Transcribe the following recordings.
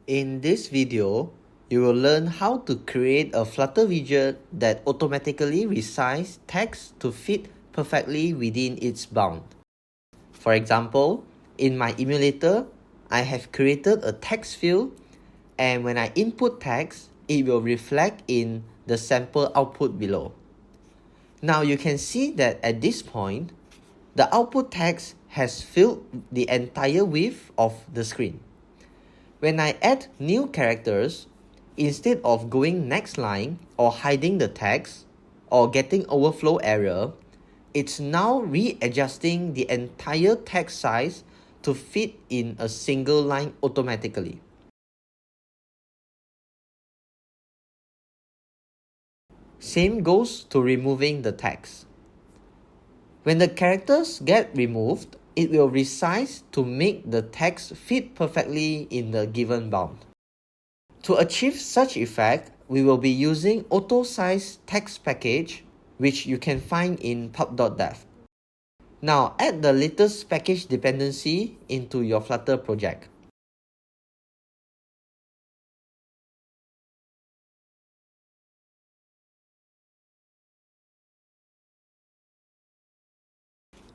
In this video, you will learn how to create a Flutter widget that automatically resizes text to fit perfectly within its bound. For example, in my emulator, I have created a text field, and when I input text, it will reflect in the sample output below. Now you can see that at this point, the output text has filled the entire width of the screen. When I add new characters, instead of going next line or hiding the text or getting overflow error, it's now readjusting the entire text size to fit in a single line automatically. Same goes to removing the text. When the characters get removed, it will resize to make the text fit perfectly in the given bound. To achieve such effect, we will be using Auto Size Text package, which you can find in pub.dev. Now add the latest package dependency into your Flutter project.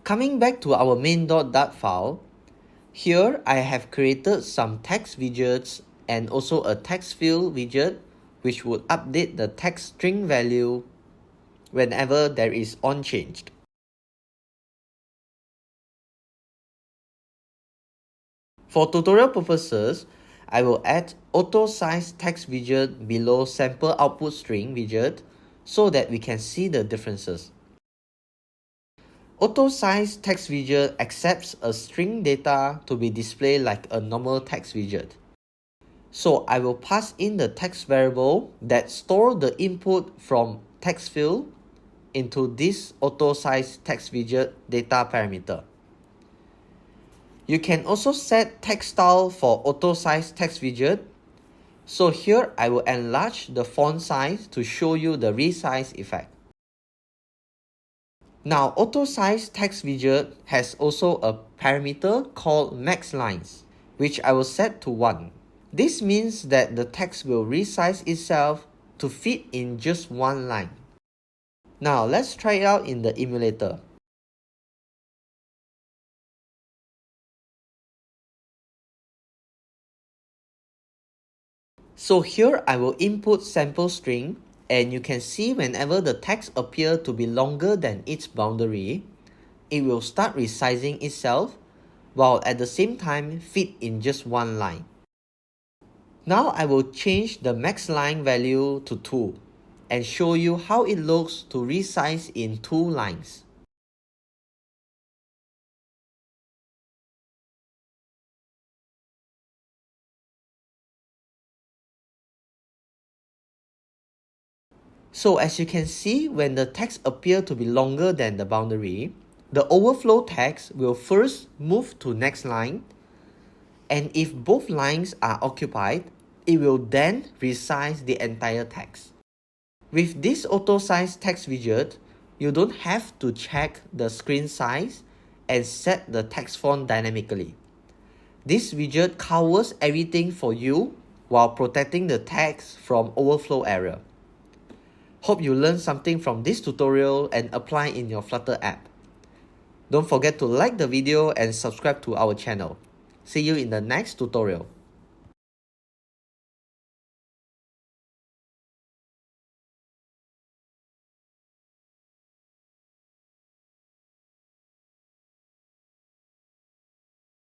Coming back to our main.dart file, here I have created some text widgets and also a text field widget which would update the text string value whenever there is onChanged. For tutorial purposes, I will add Auto Size Text widget below sample output string widget so that we can see the differences. Auto Size Text widget accepts a string data to be displayed like a normal text widget. So I will pass in the text variable that stores the input from text field into this Auto Size Text widget data parameter. You can also set text style for Auto Size Text widget. So here I will enlarge the font size to show you the resize effect. Now Auto Size Text widget has also a parameter called max lines, which I will set to 1. This means that the text will resize itself to fit in just one line. Now let's try it out in the emulator. So here I will input sample string, and you can see whenever the text appears to be longer than its boundary, it will start resizing itself while at the same time fit in just one line. Now I will change the max line value to 2 and show you how it looks to resize in 2 lines. So as you can see, when the text appears to be longer than the boundary, the overflow text will first move to next line, and if both lines are occupied, it will then resize the entire text. With this Auto Size Text widget, you don't have to check the screen size and set the text font dynamically. This widget covers everything for you while protecting the text from overflow error. Hope you learned something from this tutorial and apply in your Flutter app. Don't forget to like the video and subscribe to our channel. See you in the next tutorial.